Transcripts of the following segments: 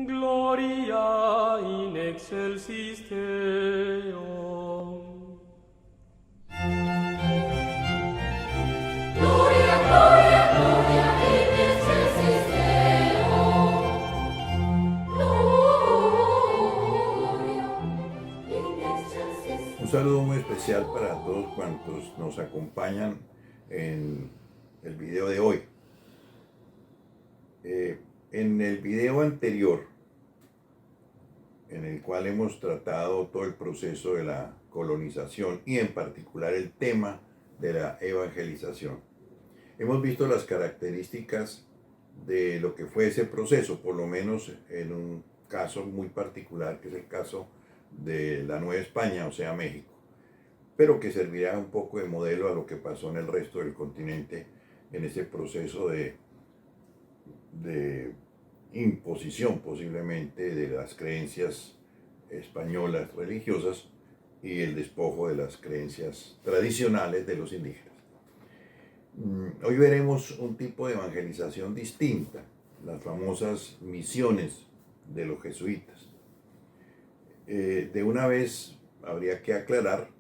Gloria in excelsis Deo. Gloria, gloria, gloria in excelsis Deo. Gloria in excelsis Deo. Un saludo muy especial para todos cuantos nos acompañan en el video de hoy. En el video anterior, en el cual hemos tratado todo el proceso de la colonización y en particular el tema de la evangelización, hemos visto las características de lo que fue ese proceso, por lo menos en un caso muy particular, que es el caso de la Nueva España, o sea, México, pero que servirá un poco de modelo a lo que pasó en el resto del continente en ese proceso de imposición posiblemente de las creencias españolas religiosas y el despojo de las creencias tradicionales de los indígenas. Hoy veremos un tipo de evangelización distinta, las famosas misiones de los jesuitas. De una vez habría que aclarar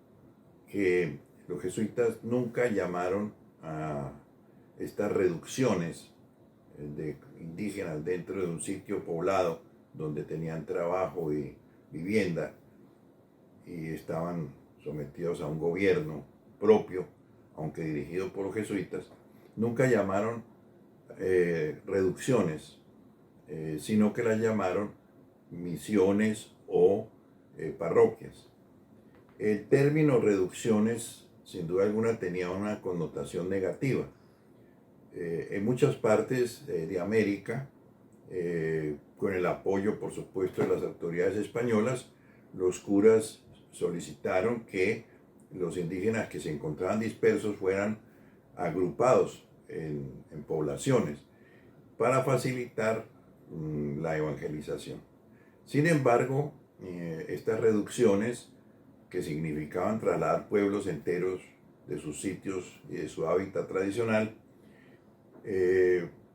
que los jesuitas nunca llamaron a estas reducciones de indígenas dentro de un sitio poblado donde tenían trabajo y vivienda y estaban sometidos a un gobierno propio, aunque dirigido por los jesuitas, nunca llamaron reducciones, sino que las llamaron misiones o parroquias. El término reducciones, sin duda alguna, tenía una connotación negativa. En muchas partes de América, con el apoyo, por supuesto, de las autoridades españolas, los curas solicitaron que los indígenas que se encontraban dispersos fueran agrupados en poblaciones para facilitar la evangelización. Sin embargo, estas reducciones, que significaban trasladar pueblos enteros de sus sitios y de su hábitat tradicional,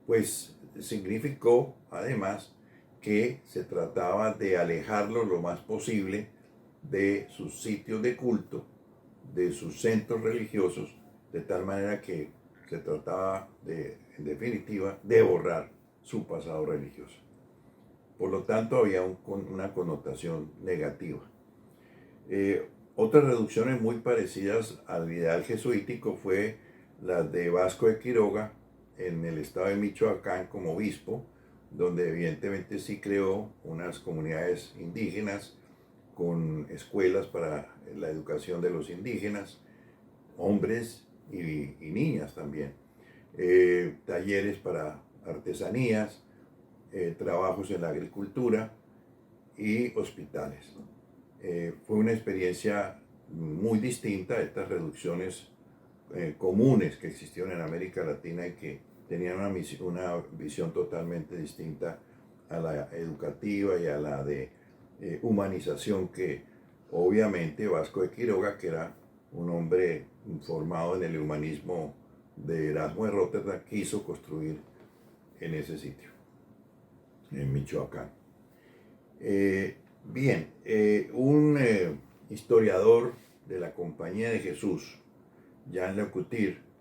pues significó además que se trataba de alejarlos lo más posible de sus sitios de culto, de sus centros religiosos, de tal manera que se trataba de, en definitiva, de borrar su pasado religioso. Por lo tanto, había una connotación negativa. Otras reducciones muy parecidas al ideal jesuítico fue la de Vasco de Quiroga en el estado de Michoacán como obispo, donde evidentemente sí creó unas comunidades indígenas con escuelas para la educación de los indígenas, hombres y niñas también, talleres para artesanías, trabajos en la agricultura y hospitales. Fue una experiencia muy distinta a estas reducciones comunes que existieron en América Latina y que tenían una visión totalmente distinta a la educativa y a la de humanización que obviamente Vasco de Quiroga, que era un hombre formado en el humanismo de Erasmo de Rotterdam, quiso construir en ese sitio, en Michoacán. Un historiador de la Compañía de Jesús, Jean Le Couture,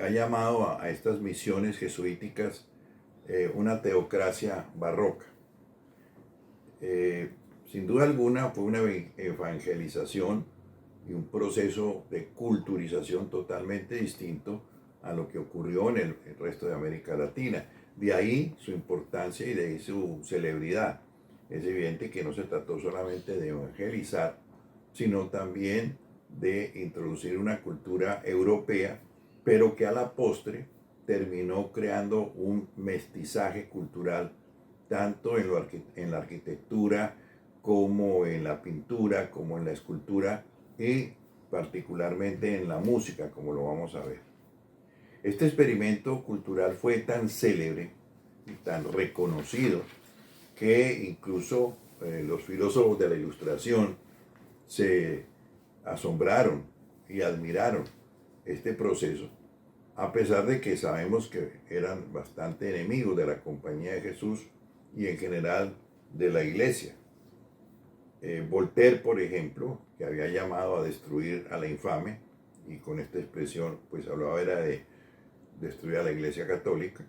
ha llamado a estas misiones jesuíticas una teocracia barroca. Sin duda alguna fue una evangelización y un proceso de culturización totalmente distinto a lo que ocurrió en el resto de América Latina. De ahí su importancia y de ahí su celebridad. Es evidente que no se trató solamente de evangelizar, sino también de introducir una cultura europea, pero que a la postre terminó creando un mestizaje cultural, tanto en la arquitectura como en la pintura, como en la escultura y particularmente en la música, como lo vamos a ver. Este experimento cultural fue tan célebre y tan reconocido que incluso los filósofos de la Ilustración se asombraron y admiraron este proceso, a pesar de que sabemos que eran bastante enemigos de la Compañía de Jesús y en general de la iglesia. Voltaire, por ejemplo, que había llamado a destruir a la infame, y con esta expresión pues hablaba era de destruir a la iglesia católica.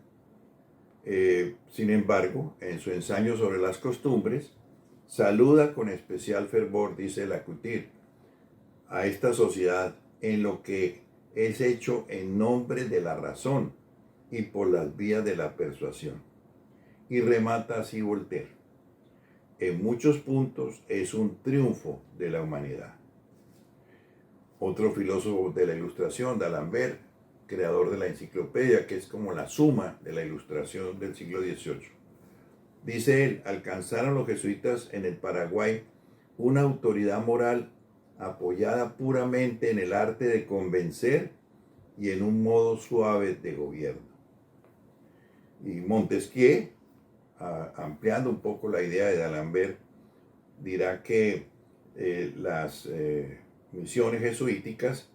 Sin embargo, en su ensayo sobre las costumbres, saluda con especial fervor, dice Lacouture, a esta sociedad en lo que es hecho en nombre de la razón y por las vías de la persuasión. Y remata así Voltaire: en muchos puntos es un triunfo de la humanidad. Otro filósofo de la Ilustración, D'Alembert, creador de la enciclopedia, que es como la suma de la Ilustración del siglo XVIII. Dice él: alcanzaron los jesuitas en el Paraguay una autoridad moral apoyada puramente en el arte de convencer y en un modo suave de gobierno. Y Montesquieu, ampliando un poco la idea de D'Alembert, dirá que las misiones jesuíticas,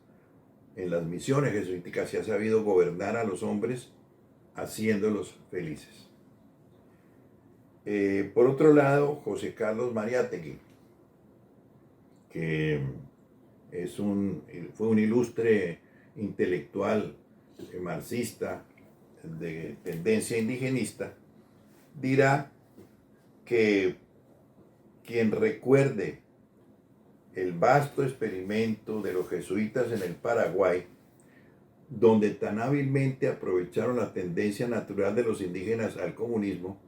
en las misiones jesuíticas se ha sabido gobernar a los hombres haciéndolos felices. Por otro lado, José Carlos Mariátegui, que fue un ilustre intelectual marxista de tendencia indigenista, dirá que quien recuerde el vasto experimento de los jesuitas en el Paraguay, donde tan hábilmente aprovecharon la tendencia natural de los indígenas al comunismo,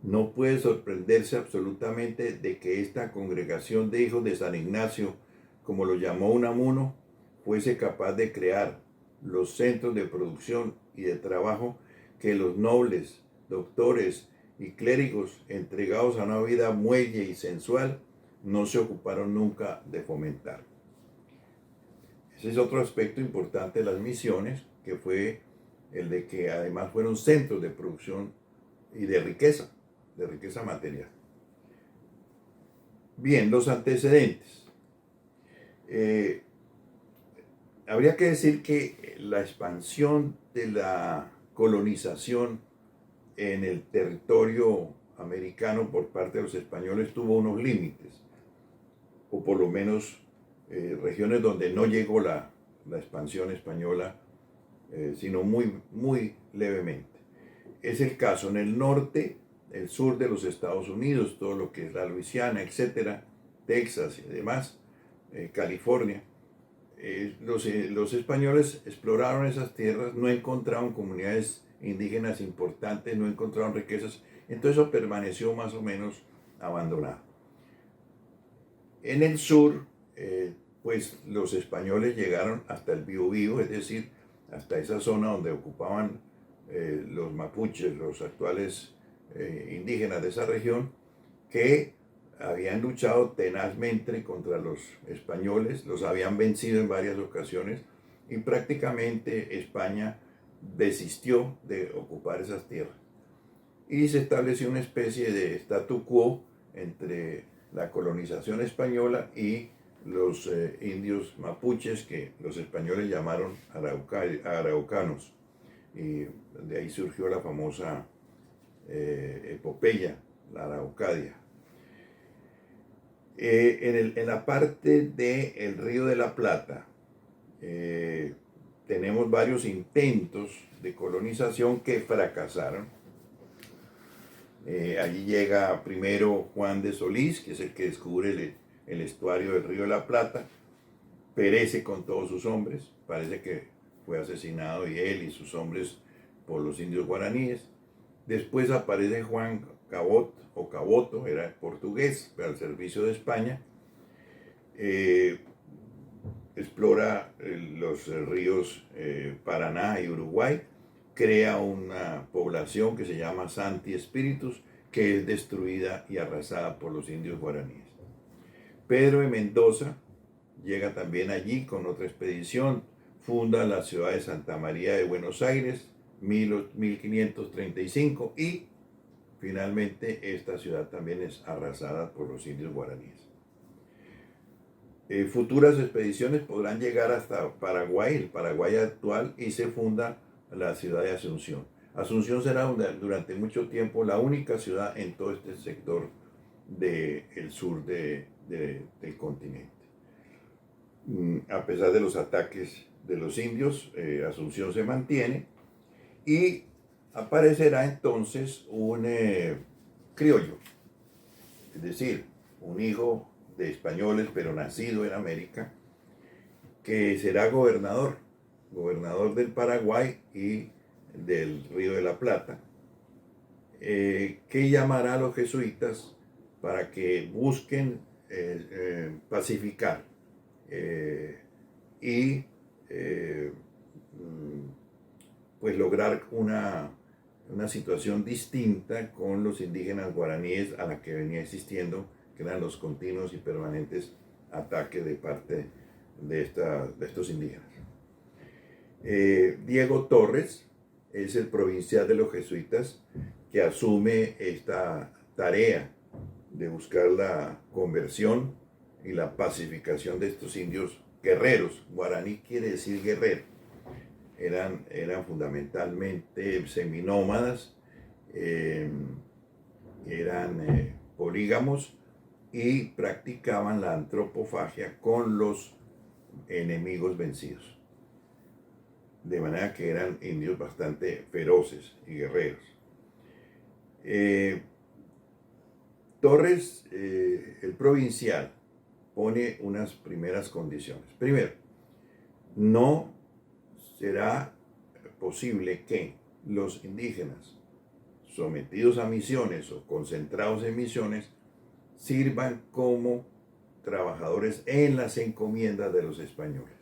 no puede sorprenderse absolutamente de que esta congregación de hijos de San Ignacio, como lo llamó Unamuno, fuese capaz de crear los centros de producción y de trabajo que los nobles, doctores y clérigos entregados a una vida muelle y sensual no se ocuparon nunca de fomentar. Ese es otro aspecto importante de las misiones, que fue el de que además fueron centros de producción y de riqueza material. Bien, los antecedentes. Habría que decir que la expansión de la colonización en el territorio americano por parte de los españoles tuvo unos límites, o por lo menos regiones donde no llegó la expansión española, sino muy levemente. Es el caso en el norte, el sur de los Estados Unidos, todo lo que es la Luisiana, etcétera, Texas y demás, California. Los españoles exploraron esas tierras, no encontraron comunidades indígenas importantes, no encontraron riquezas, entonces eso permaneció más o menos abandonado. En el sur, pues los españoles llegaron hasta el Biobío, es decir, hasta esa zona donde ocupaban los mapuches, los actuales indígenas de esa región, que habían luchado tenazmente contra los españoles, los habían vencido en varias ocasiones y prácticamente España desistió de ocupar esas tierras. Y se estableció una especie de statu quo entre la colonización española y los indios mapuches, que los españoles llamaron araucanos. Y de ahí surgió la famosa epopeya, la Araucadia. En la parte del Río de la Plata tenemos varios intentos de colonización que fracasaron. Allí llega primero Juan de Solís, que es el que descubre el estuario del Río de la Plata, perece con todos sus hombres, parece que fue asesinado y él y sus hombres por los indios guaraníes. Después aparece Juan Cabot, o Caboto, era portugués, pero al servicio de España. Explora los ríos Paraná y Uruguay, crea una población que se llama Santi Espíritus, que es destruida y arrasada por los indios guaraníes. Pedro de Mendoza llega también allí con otra expedición, funda la ciudad de Santa María de Buenos Aires, 1535, y finalmente esta ciudad también es arrasada por los indios guaraníes. Futuras expediciones podrán llegar hasta Paraguay, el Paraguay actual, y se funda la ciudad de Asunción. Asunción será durante mucho tiempo la única ciudad en todo este sector del sur del continente. A pesar de los ataques de los indios, Asunción se mantiene y aparecerá entonces un criollo, es decir, un hijo de españoles pero nacido en América, que será gobernador del Paraguay y del Río de la Plata, que llamará a los jesuitas para que busquen pacificar y pues lograr una situación distinta con los indígenas guaraníes a la que venía existiendo, que eran los continuos y permanentes ataques de parte de estos indígenas. Diego Torres es el provincial de los jesuitas que asume esta tarea de buscar la conversión y la pacificación de estos indios guerreros. Guaraní quiere decir guerrero. Eran fundamentalmente seminómadas, eran polígamos y practicaban la antropofagia con los enemigos vencidos. De manera que eran indios bastante feroces y guerreros. Torres, el provincial, pone unas primeras condiciones. Primero, no será posible que los indígenas sometidos a misiones o concentrados en misiones sirvan como trabajadores en las encomiendas de los españoles.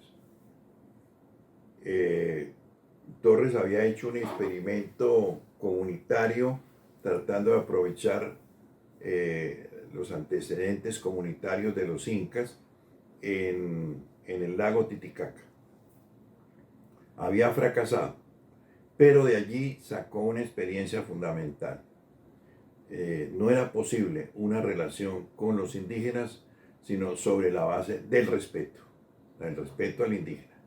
Torres había hecho un experimento comunitario tratando de aprovechar los antecedentes comunitarios de los incas en el lago Titicaca. Había fracasado, pero de allí sacó una experiencia fundamental. No era posible una relación con los indígenas, sino sobre la base del respeto al indígena,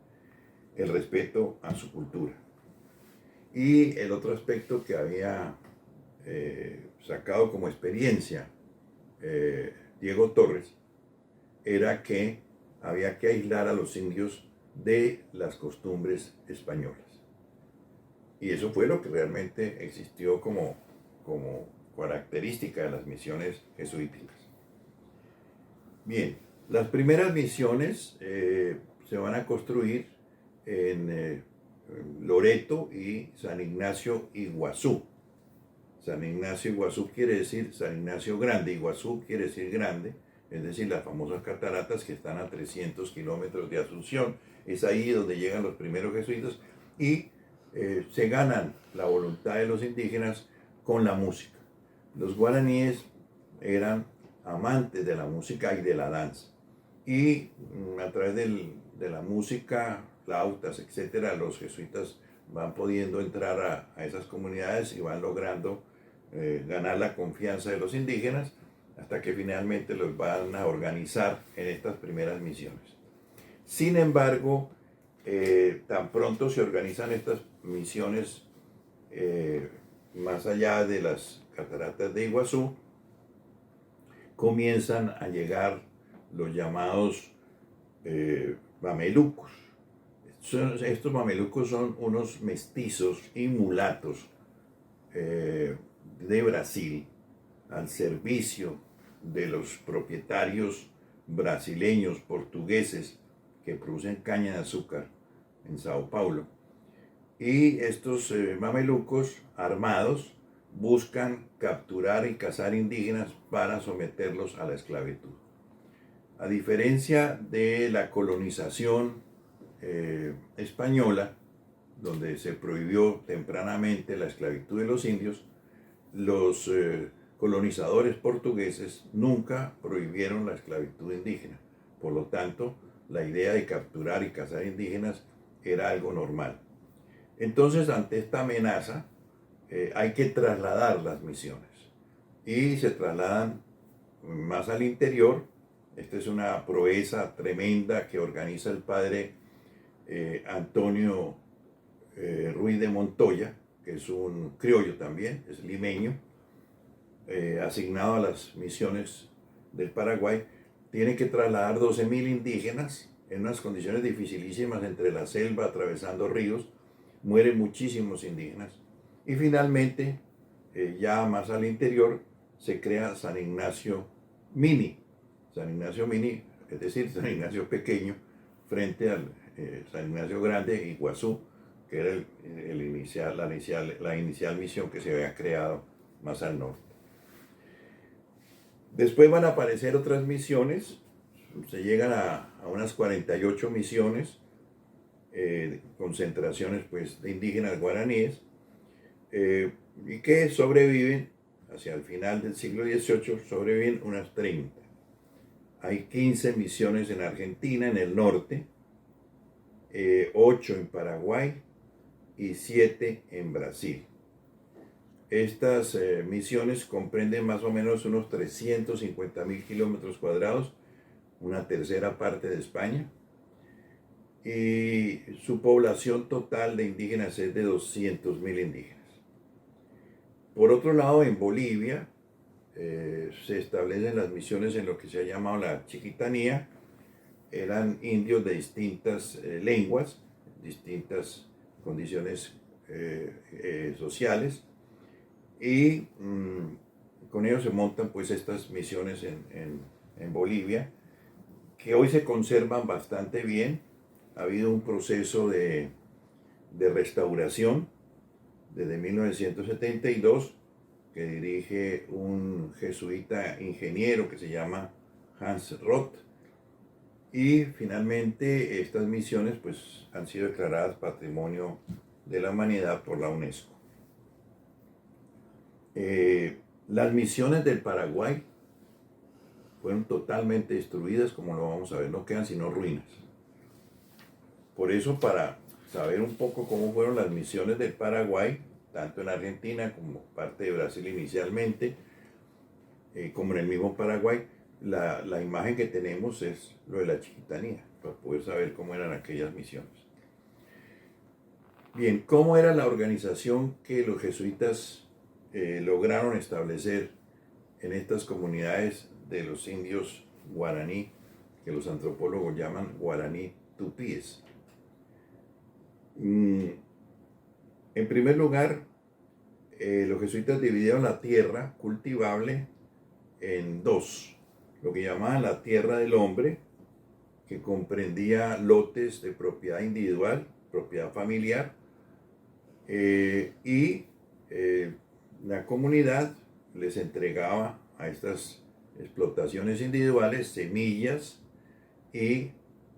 el respeto a su cultura. Y el otro aspecto que había sacado como experiencia Diego Torres era que había que aislar a los indios de las costumbres españolas. Y eso fue lo que realmente existió como característica de las misiones jesuíticas. Bien, las primeras misiones se van a construir en Loreto y San Ignacio Iguazú. San Ignacio Iguazú quiere decir San Ignacio Grande, Iguazú quiere decir grande, es decir, las famosas cataratas que están a 300 kilómetros de Asunción. Es ahí donde llegan los primeros jesuitas y se ganan la voluntad de los indígenas con la música. Los guaraníes eran amantes de la música y de la danza. Y a través de la música, flautas, etcétera, los jesuitas van pudiendo entrar a esas comunidades y van logrando ganar la confianza de los indígenas hasta que finalmente los van a organizar en estas primeras misiones. Sin embargo, tan pronto se organizan estas misiones más allá de las cataratas de Iguazú, comienzan a llegar los llamados mamelucos. Estos mamelucos son unos mestizos y mulatos de Brasil al servicio de los propietarios brasileños, portugueses que producen caña de azúcar en Sao Paulo. Y estos mamelucos armados buscan capturar y cazar indígenas para someterlos a la esclavitud. A diferencia de la colonización española, donde se prohibió tempranamente la esclavitud de los indios, los colonizadores portugueses nunca prohibieron la esclavitud indígena. Por lo tanto, la idea de capturar y cazar indígenas era algo normal. Entonces, ante esta amenaza, hay que trasladar las misiones. Y se trasladan más al interior. Esta es una proeza tremenda que organiza el padre Antonio Ruiz de Montoya, que es un criollo también, es limeño, asignado a las misiones del Paraguay, tiene que trasladar 12.000 indígenas en unas condiciones dificilísimas entre la selva, atravesando ríos, mueren muchísimos indígenas. Y finalmente, ya más al interior, se crea San Ignacio Mini. San Ignacio Mini, es decir, San Ignacio pequeño, frente al San Ignacio Grande, Iguazú, que era la inicial misión que se había creado más al norte. Después van a aparecer otras misiones, se llegan a unas 48 misiones, concentraciones pues, de indígenas guaraníes, y que sobreviven, hacia el final del siglo XVIII, sobreviven unas 30. Hay 15 misiones en Argentina, en el norte, 8 en Paraguay y 7 en Brasil. Estas misiones comprenden más o menos unos 350.000 kilómetros cuadrados, una tercera parte de España, y su población total de indígenas es de 200.000 indígenas. Por otro lado, en Bolivia se establecen las misiones en lo que se ha llamado la Chiquitanía. Eran indios de distintas lenguas, distintas condiciones sociales, y con ellos se montan pues estas misiones en Bolivia, que hoy se conservan bastante bien. Ha habido un proceso de restauración desde 1972 que dirige un jesuita ingeniero que se llama Hans Roth, y finalmente estas misiones pues han sido declaradas Patrimonio de la Humanidad por la UNESCO. Las misiones del Paraguay fueron totalmente destruidas, como lo vamos a ver, no quedan sino ruinas. Por eso, para saber un poco cómo fueron las misiones del Paraguay, tanto en Argentina como parte de Brasil inicialmente, como en el mismo Paraguay, la imagen que tenemos es lo de la Chiquitanía, para poder saber cómo eran aquellas misiones. Bien, ¿cómo era la organización que los jesuitas lograron establecer en estas comunidades de los indios guaraní, que los antropólogos llaman guaraní tupíes? En primer lugar, los jesuitas dividieron la tierra cultivable en dos: lo que llamaban la tierra del hombre, que comprendía lotes de propiedad individual, propiedad familiar, y la comunidad les entregaba a estas explotaciones individuales semillas y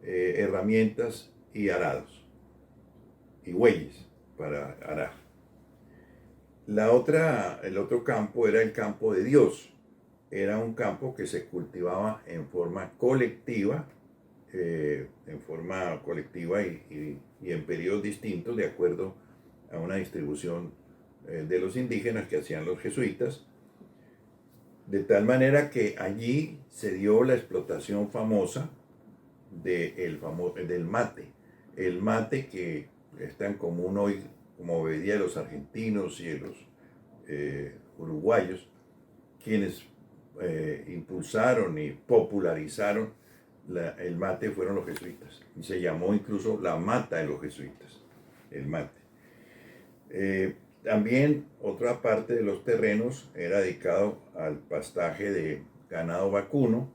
herramientas y arados y bueyes para arar. El otro campo era el campo de Dios. Era un campo que se cultivaba en forma colectiva, y en periodos distintos, de acuerdo a una distribución de los indígenas que hacían los jesuitas, de tal manera que allí se dio la explotación famosa del mate. El mate, que es tan común hoy como bebida de los argentinos y de los uruguayos, quienes impulsaron y popularizaron el mate fueron los jesuitas, y se llamó incluso la mata de los jesuitas, el mate. También otra parte de los terrenos era dedicado al pastaje de ganado vacuno.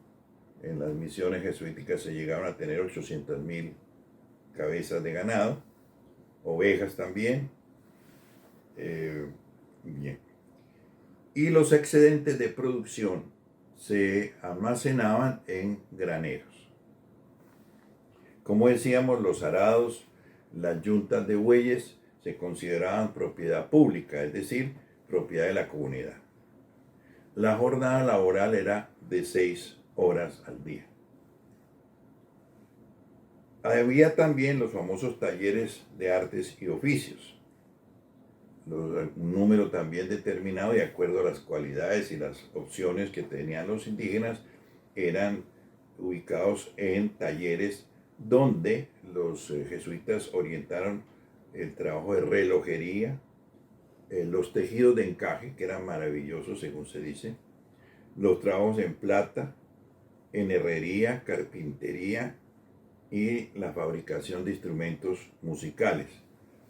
En las misiones jesuíticas se llegaron a tener 800.000 cabezas de ganado, ovejas también. Bien. Y los excedentes de producción se almacenaban en graneros. Como decíamos, los arados, las yuntas de bueyes se consideraban propiedad pública, es decir, propiedad de la comunidad. La jornada laboral era de 6 horas al día. Había también los famosos talleres de artes y oficios, un número también determinado de acuerdo a las cualidades y las opciones que tenían los indígenas. Eran ubicados en talleres donde los jesuitas orientaron el trabajo de relojería, los tejidos de encaje, que eran maravillosos según se dice, los trabajos en plata, en herrería, carpintería y la fabricación de instrumentos musicales,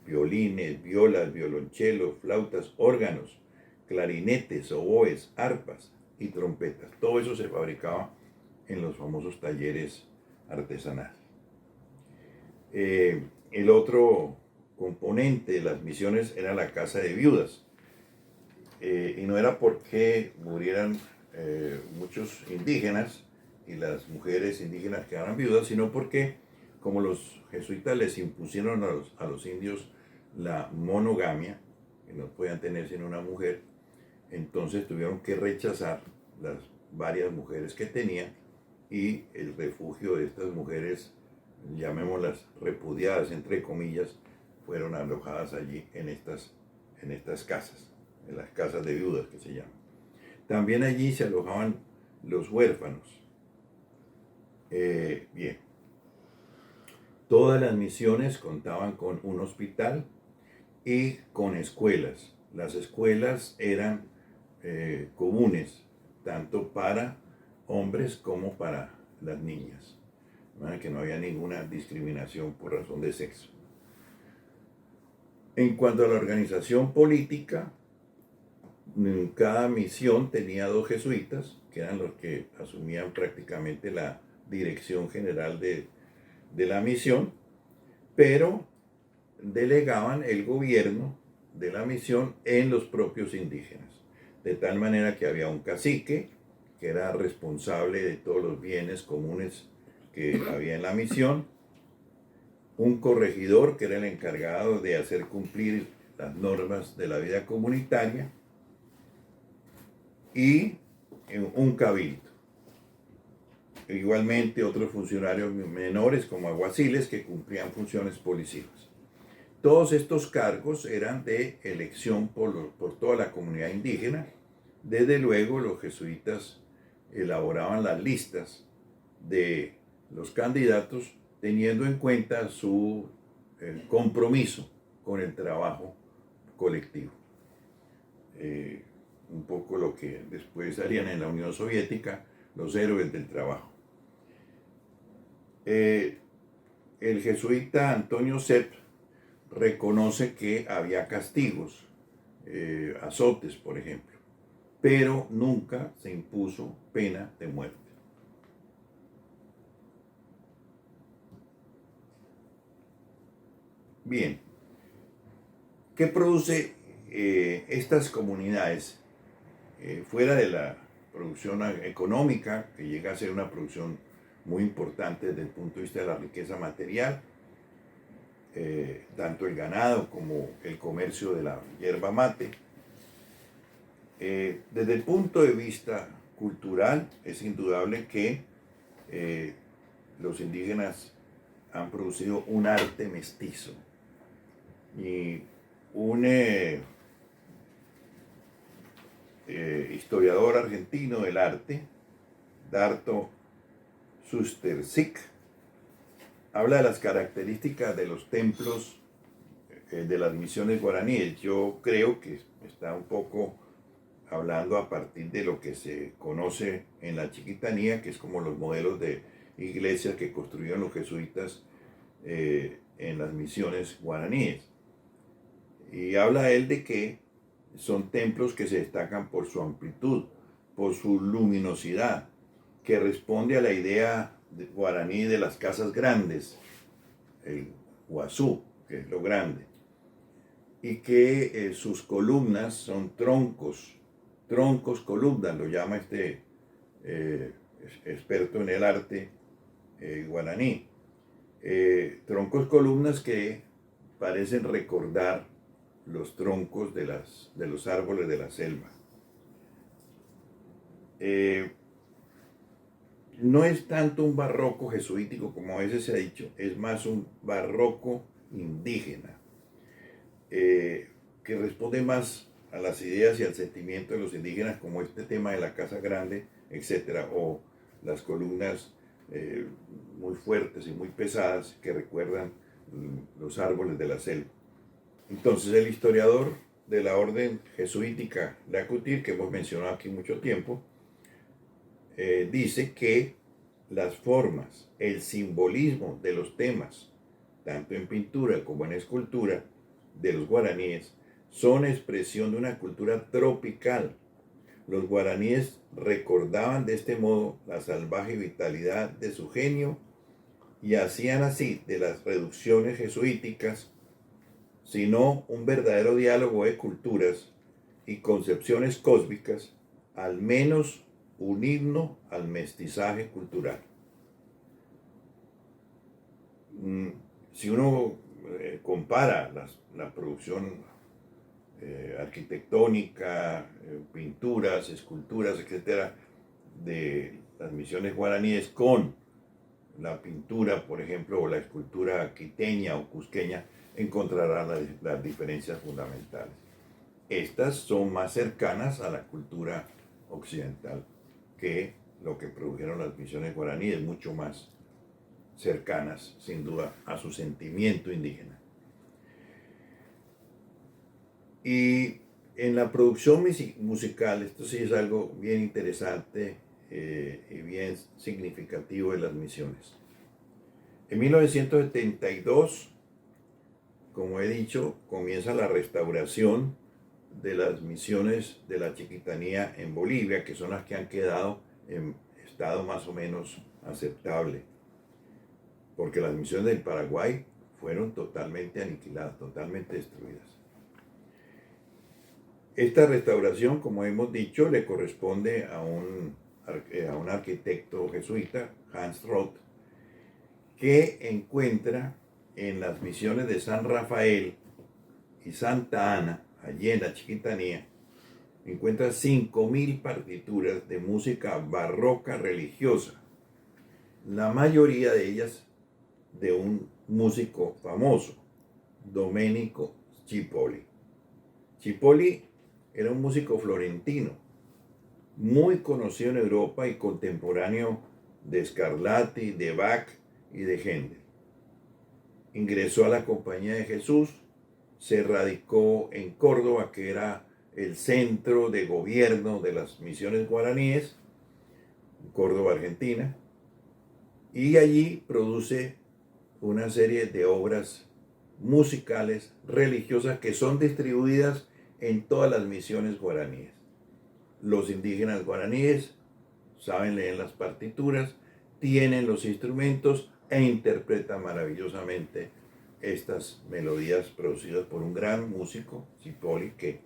violines, violas, violonchelos, flautas, órganos, clarinetes, oboes, arpas y trompetas. Todo eso se fabricaba en los famosos talleres artesanales. El otro componente de las misiones era la casa de viudas. Y no era porque murieran muchos indígenas y las mujeres indígenas quedaran viudas, sino porque como los jesuitas les impusieron a los indios la monogamia, que no podían tener sino una mujer, entonces tuvieron que rechazar las varias mujeres que tenían y el refugio de estas mujeres, llamémoslas repudiadas entre comillas, fueron alojadas allí en estas casas, en las casas de viudas que se llaman. También allí se alojaban los huérfanos. Bien, todas las misiones contaban con un hospital y con escuelas. Las escuelas eran comunes, tanto para hombres como para las niñas. De manera que no había ninguna discriminación por razón de sexo. En cuanto a la organización política, cada misión tenía 2 jesuitas, que eran los que asumían prácticamente la dirección general de la misión, pero delegaban el gobierno de la misión en los propios indígenas, de tal manera que había un cacique que era responsable de todos los bienes comunes que había en la misión, un corregidor que era el encargado de hacer cumplir las normas de la vida comunitaria y un cabildo. Igualmente otros funcionarios menores como alguaciles que cumplían funciones policivas. Todos estos cargos eran de elección por toda la comunidad indígena. Desde luego los jesuitas elaboraban las listas de los candidatos teniendo en cuenta su compromiso con el trabajo colectivo. Un poco lo que después harían en la Unión Soviética los héroes del trabajo. El jesuita Antonio Sepp reconoce que había castigos, azotes por ejemplo, pero nunca se impuso pena de muerte. Bien, ¿qué produce estas comunidades fuera de la producción económica, que llega a ser una producción muy importante desde el punto de vista de la riqueza material, tanto el ganado como el comercio de la yerba mate? Desde el punto de vista cultural, es indudable que los indígenas han producido un arte mestizo. Y un historiador argentino del arte, Darto Sustersic, habla de las características de los templos de las misiones guaraníes. Yo creo que está un poco hablando a partir de lo que se conoce en la Chiquitanía, que es como los modelos de iglesias que construyeron los jesuitas en las misiones guaraníes. Y habla él de que son templos que se destacan por su amplitud, por su luminosidad, que responde a la idea guaraní de las casas grandes, el huazú, que es lo grande, y que sus columnas son troncos, columnas, lo llama este experto en el arte guaraní, troncos, columnas que parecen recordar los troncos de los árboles de la selva. No es tanto un barroco jesuítico como a veces se ha dicho, es más un barroco indígena, que responde más a las ideas y al sentimiento de los indígenas, como este tema de la casa grande, etcétera, o las columnas muy fuertes y muy pesadas que recuerdan los árboles de la selva. Entonces el historiador de la orden jesuítica Lacutir, que hemos mencionado aquí mucho tiempo, dice que las formas, el simbolismo de los temas, tanto en pintura como en escultura, de los guaraníes, son expresión de una cultura tropical. Los guaraníes recordaban de este modo la salvaje vitalidad de su genio y hacían así de las reducciones jesuíticas, sino un verdadero diálogo de culturas y concepciones cósmicas, al menos un himno al mestizaje cultural. Si uno compara la producción arquitectónica, pinturas, esculturas, etcétera, de las misiones guaraníes con la pintura, por ejemplo, o la escultura quiteña o cusqueña, encontrará las diferencias fundamentales. Estas son más cercanas a la cultura occidental que lo que produjeron las misiones guaraníes, mucho más cercanas, sin duda, a su sentimiento indígena. Y en la producción musical, esto sí es algo bien interesante y bien significativo de las misiones. En 1972, como he dicho, comienza la restauración de las misiones de la Chiquitanía en Bolivia, que son las que han quedado en estado más o menos aceptable, porque las misiones del Paraguay fueron totalmente aniquiladas, totalmente destruidas. Esta restauración, como hemos dicho, le corresponde a un arquitecto jesuita, Hans Roth, que encuentra en las misiones de San Rafael y Santa Ana, allí en la Chiquitanía, encuentra 5.000 partituras de música barroca religiosa, la mayoría de ellas de un músico famoso, Domenico Cipolla. Cipolla era un músico florentino, muy conocido en Europa y contemporáneo de Scarlatti, de Bach y de Händel. Ingresó a la Compañía de Jesús, se radicó en Córdoba, que era el centro de gobierno de las misiones guaraníes, Córdoba, Argentina, y allí produce una serie de obras musicales religiosas que son distribuidas en todas las misiones guaraníes. Los indígenas guaraníes saben leer las partituras, tienen los instrumentos e interpretan maravillosamente estas melodías producidas por un gran músico, Cipolla, que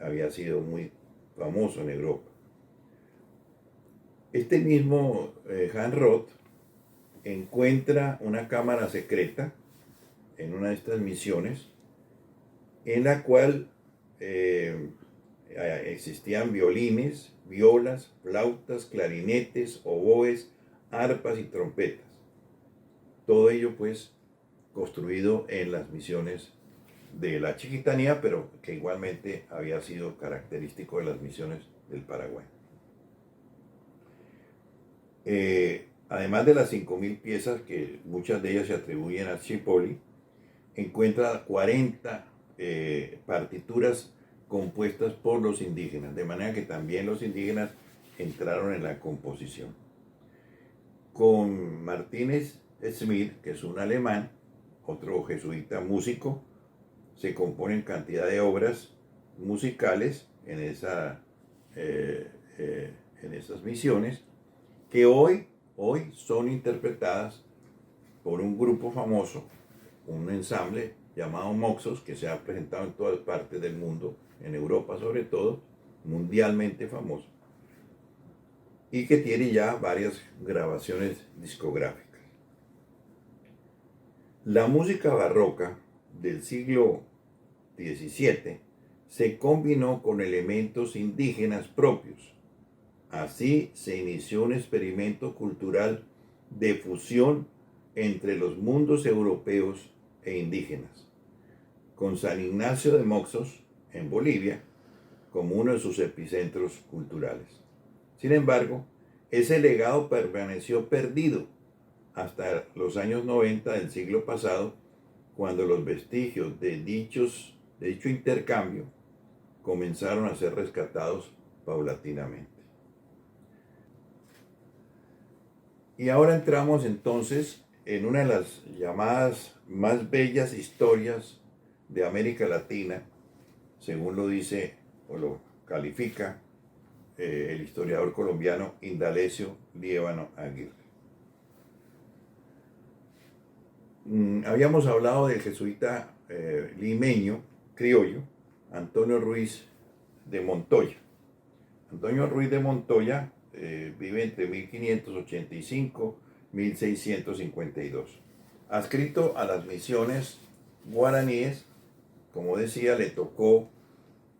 había sido muy famoso en Europa. Este mismo Hans Roth encuentra una cámara secreta en una de estas misiones, en la cual existían violines, violas, flautas, clarinetes, oboes, arpas y trompetas. Todo ello pues construido en las misiones de la Chiquitanía, pero que igualmente había sido característico de las misiones del Paraguay. Además de las 5.000 piezas, que muchas de ellas se atribuyen a Cipolla, encuentra 40 partituras compuestas por los indígenas, de manera que también los indígenas entraron en la composición. Con Martínez Smith, que es un alemán, otro jesuita músico, se componen cantidad de obras musicales en esas misiones, que hoy son interpretadas por un grupo famoso, un ensamble llamado Moxos, que se ha presentado en todas partes del mundo, en Europa sobre todo, mundialmente famoso, y que tiene ya varias grabaciones discográficas. La música barroca del siglo XVII se combinó con elementos indígenas propios. Así se inició un experimento cultural de fusión entre los mundos europeos e indígenas, con San Ignacio de Moxos, en Bolivia, como uno de sus epicentros culturales. Sin embargo, ese legado permaneció perdido hasta los años 90 del siglo pasado, cuando los vestigios de dicho intercambio comenzaron a ser rescatados paulatinamente. Y ahora entramos entonces en una de las llamadas más bellas historias de América Latina, según lo dice o lo califica el historiador colombiano Indalecio Liévano Aguirre. Habíamos hablado del jesuita limeño, criollo, Antonio Ruiz de Montoya. Antonio Ruiz de Montoya vive entre 1585 y 1652. Adscrito a las misiones guaraníes, como decía, le tocó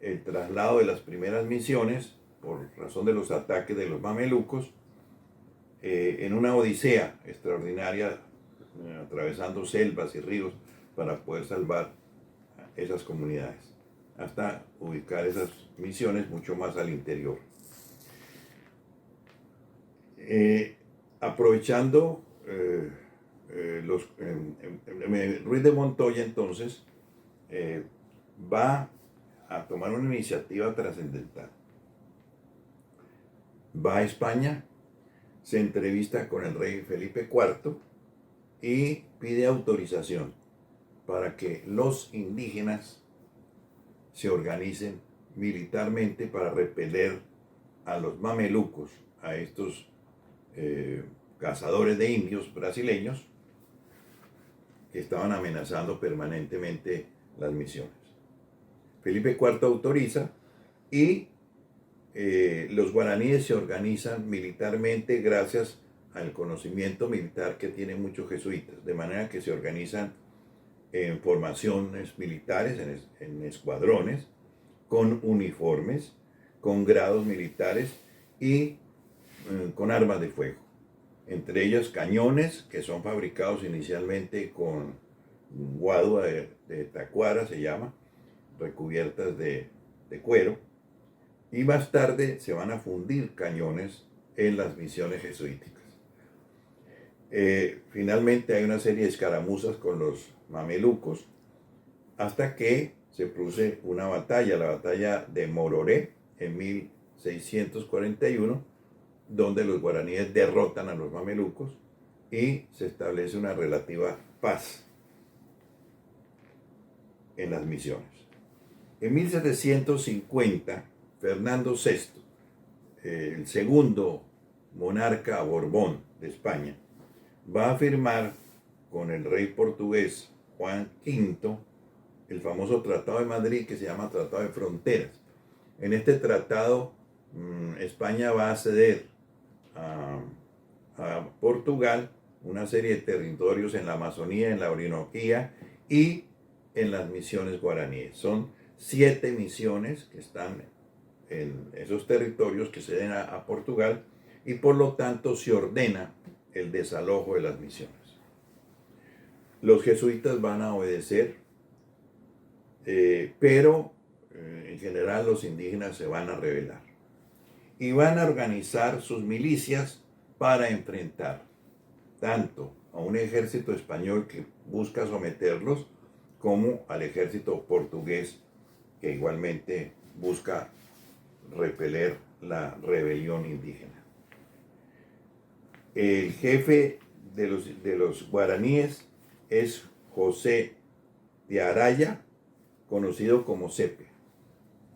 el traslado de las primeras misiones por razón de los ataques de los mamelucos en una odisea extraordinaria, atravesando selvas y ríos para poder salvar esas comunidades, hasta ubicar esas misiones mucho más al interior. Aprovechando Ruiz de Montoya entonces va a tomar una iniciativa trascendental. Va a España, se entrevista con el rey Felipe IV y pide autorización para que los indígenas se organicen militarmente para repeler a los mamelucos, a estos cazadores de indios brasileños que estaban amenazando permanentemente las misiones. Felipe IV autoriza y los guaraníes se organizan militarmente gracias al conocimiento militar que tienen muchos jesuitas, de manera que se organizan en formaciones militares, en escuadrones, con uniformes, con grados militares y con armas de fuego. Entre ellas cañones que son fabricados inicialmente con guadua de tacuara, se llama, recubiertas de cuero, y más tarde se van a fundir cañones en las misiones jesuíticas. Finalmente hay una serie de escaramuzas con los mamelucos hasta que se produce una batalla, la batalla de Mororé en 1641, donde los guaraníes derrotan a los mamelucos y se establece una relativa paz en las misiones. En 1750, Fernando VI, el segundo monarca Borbón de España, va a firmar con el rey portugués Juan V el famoso Tratado de Madrid, que se llama Tratado de Fronteras. En este tratado, España va a ceder a Portugal una serie de territorios en la Amazonía, en la Orinoquía y en las misiones guaraníes. Son 7 misiones que están en esos territorios que se den a Portugal, y por lo tanto se ordena el desalojo de las misiones. Los jesuitas van a obedecer, pero en general los indígenas se van a rebelar y van a organizar sus milicias para enfrentar tanto a un ejército español que busca someterlos como al ejército portugués que igualmente busca repeler la rebelión indígena. El jefe de los guaraníes es José de Araya, conocido como Cepe.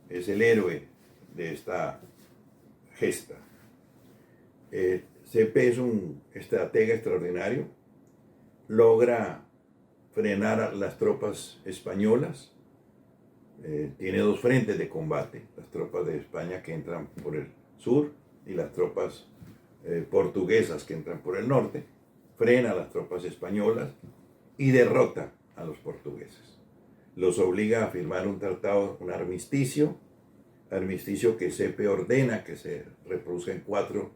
Es el héroe de esta gesta. Cepe es un estratega extraordinario, logra frenar a las tropas españolas. Tiene 2 frentes de combate, las tropas de España que entran por el sur y las tropas portuguesas que entran por el norte. Frena a las tropas españolas y derrota a los portugueses. Los obliga a firmar un tratado, un armisticio que Cepe ordena que se reproduzcan 4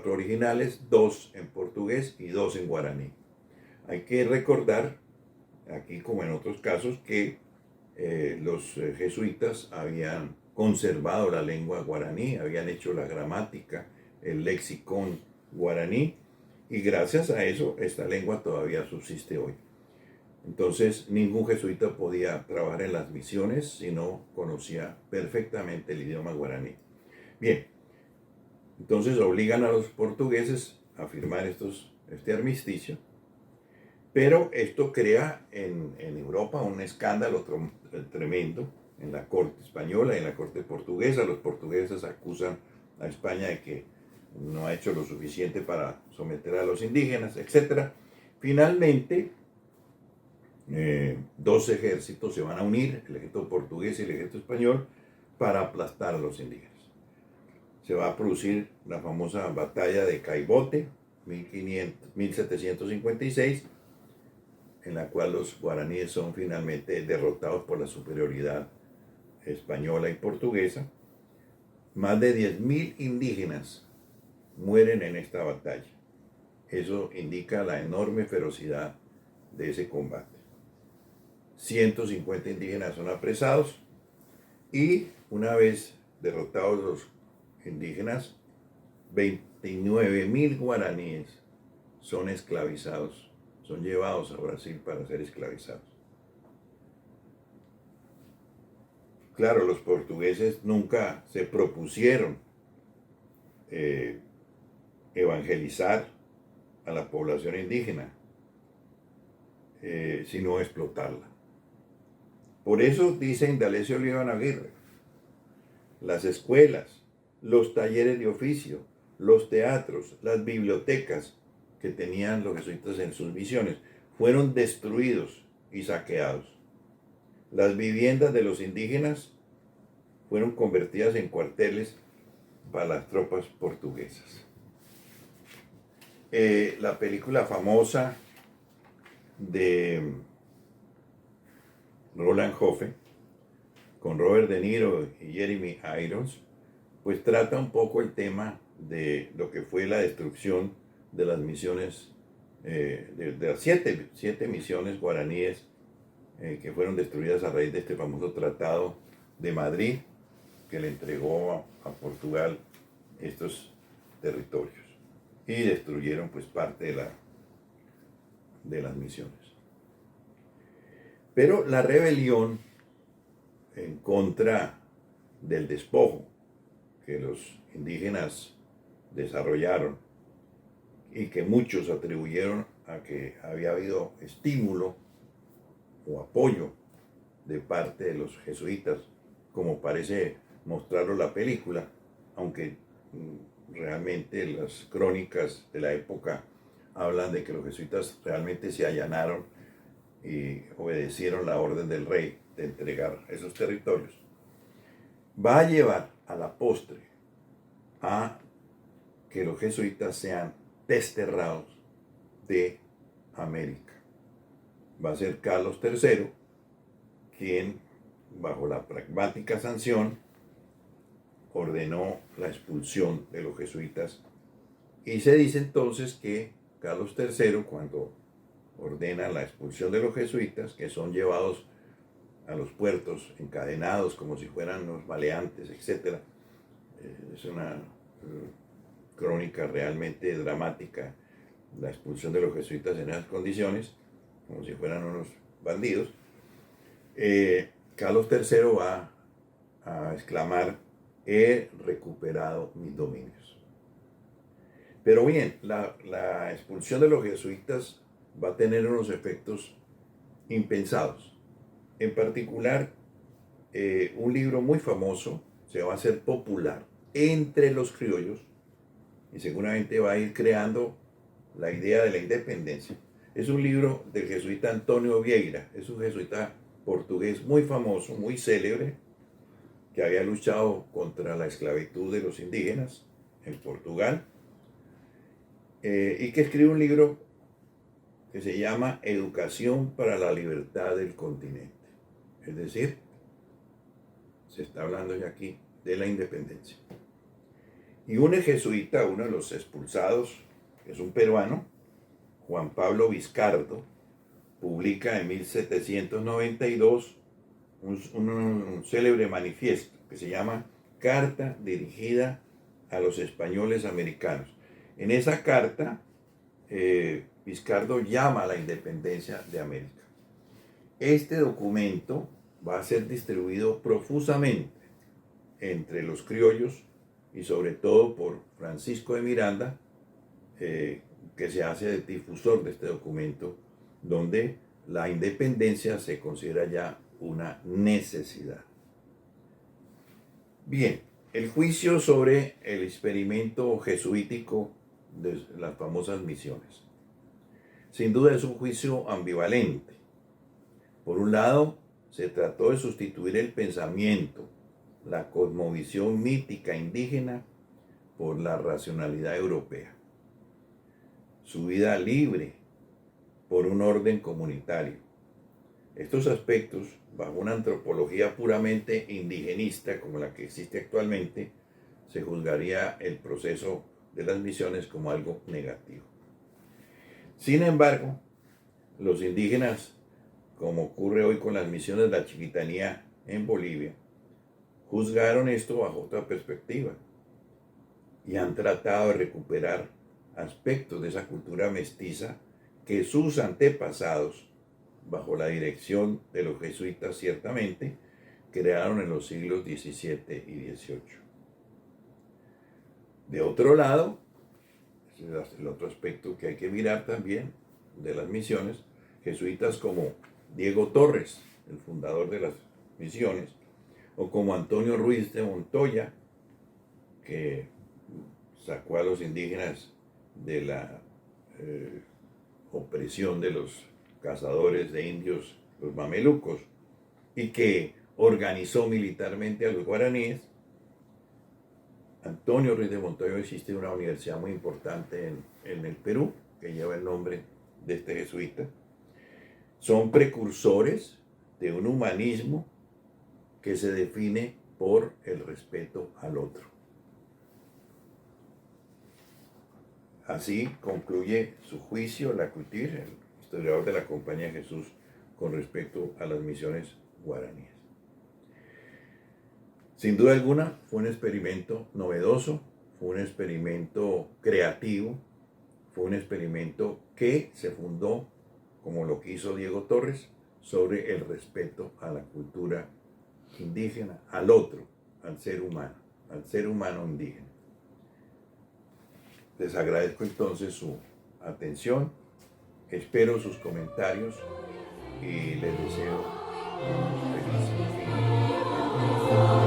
originales, 2 en portugués y 2 en guaraní. Hay que recordar, aquí como en otros casos, que los jesuitas habían conservado la lengua guaraní, habían hecho la gramática, el lexicón guaraní, y gracias a eso esta lengua todavía subsiste hoy. Entonces, ningún jesuita podía trabajar en las misiones si no conocía perfectamente el idioma guaraní. Bien, entonces obligan a los portugueses a firmar este armisticio, pero esto crea en Europa un escándalo tremendo en la corte española y en la corte portuguesa. Los portugueses acusan a España de que no ha hecho lo suficiente para someter a los indígenas, etc. Finalmente, dos ejércitos se van a unir, el ejército portugués y el ejército español, para aplastar a los indígenas. Se va a producir la famosa batalla de Caibote, 1756, en la cual los guaraníes son finalmente derrotados por la superioridad española y portuguesa. Más de 10.000 indígenas mueren en esta batalla. Eso indica la enorme ferocidad de ese combate. 150 indígenas son apresados y una vez derrotados los indígenas, 29.000 guaraníes son esclavizados, son llevados a Brasil para ser esclavizados. Claro, los portugueses nunca se propusieron evangelizar a la población indígena, sino explotarla. Por eso dice Indalecio Oliva Aguirre, las escuelas, los talleres de oficio, los teatros, las bibliotecas que tenían los jesuitas en sus misiones fueron destruidos y saqueados. Las viviendas de los indígenas fueron convertidas en cuarteles para las tropas portuguesas. La película famosa de Roland Hofe, con Robert De Niro y Jeremy Irons, pues trata un poco el tema de lo que fue la destrucción de las misiones, de las siete misiones guaraníes que fueron destruidas a raíz de este famoso Tratado de Madrid, que le entregó a Portugal estos territorios y destruyeron pues parte de las misiones. Pero la rebelión en contra del despojo que los indígenas desarrollaron y que muchos atribuyeron a que había habido estímulo o apoyo de parte de los jesuitas, como parece mostrarlo la película, aunque realmente las crónicas de la época hablan de que los jesuitas realmente se allanaron y obedecieron la orden del rey de entregar esos territorios, va a llevar a la postre a que los jesuitas sean desterrados de América. Va a ser Carlos III quien, bajo la pragmática sanción, ordenó la expulsión de los jesuitas. Y se dice entonces que Carlos III, cuando ordena la expulsión de los jesuitas, que son llevados a los puertos encadenados como si fueran unos maleantes, etc. Es una crónica realmente dramática, la expulsión de los jesuitas en esas condiciones, como si fueran unos bandidos. Carlos III va a exclamar: he recuperado mis dominios. Pero bien, la expulsión de los jesuitas va a tener unos efectos impensados. En particular, un libro muy famoso se va a hacer popular entre los criollos y seguramente va a ir creando la idea de la independencia. Es un libro del jesuita Antonio Vieira, es un jesuita portugués muy famoso, muy célebre, que había luchado contra la esclavitud de los indígenas en Portugal, y que escribe un libro que se llama Educación para la Libertad del Continente. Es decir, se está hablando ya aquí de la independencia. Y un jesuita, uno de los expulsados, que es un peruano, Juan Pablo Vizcardo, publica en 1792 un célebre manifiesto que se llama Carta dirigida a los españoles americanos. En esa carta, Vizcardo llama a la independencia de América. Este documento va a ser distribuido profusamente entre los criollos y sobre todo por Francisco de Miranda, que se hace de difusor de este documento, donde la independencia se considera ya una necesidad. Bien, el juicio sobre el experimento jesuítico de las famosas misiones. Sin duda es un juicio ambivalente. Por un lado, se trató de sustituir el pensamiento, la cosmovisión mítica indígena por la racionalidad europea. Su vida libre por un orden comunitario. Estos aspectos, bajo una antropología puramente indigenista como la que existe actualmente, se juzgaría el proceso de las misiones como algo negativo. Sin embargo, los indígenas, como ocurre hoy con las misiones de la Chiquitanía en Bolivia, juzgaron esto bajo otra perspectiva y han tratado de recuperar aspectos de esa cultura mestiza que sus antepasados, bajo la dirección de los jesuitas ciertamente, crearon en los siglos XVII y XVIII. De otro lado, el otro aspecto que hay que mirar también de las misiones, jesuitas como Diego Torres, el fundador de las misiones, o como Antonio Ruiz de Montoya, que sacó a los indígenas de la opresión de los cazadores de indios, los mamelucos, y que organizó militarmente a los guaraníes. Antonio Ruiz de Montoya existe una universidad muy importante en el Perú, que lleva el nombre de este jesuita. Son precursores de un humanismo que se define por el respeto al otro. Así concluye su juicio Lacutir, el historiador de la Compañía de Jesús, con respecto a las misiones guaraníes. Sin duda alguna, fue un experimento novedoso, fue un experimento creativo, fue un experimento que se fundó, como lo quiso Diego Torres, sobre el respeto a la cultura indígena, al otro, al ser humano indígena. Les agradezco entonces su atención, espero sus comentarios y les deseo un feliz fin.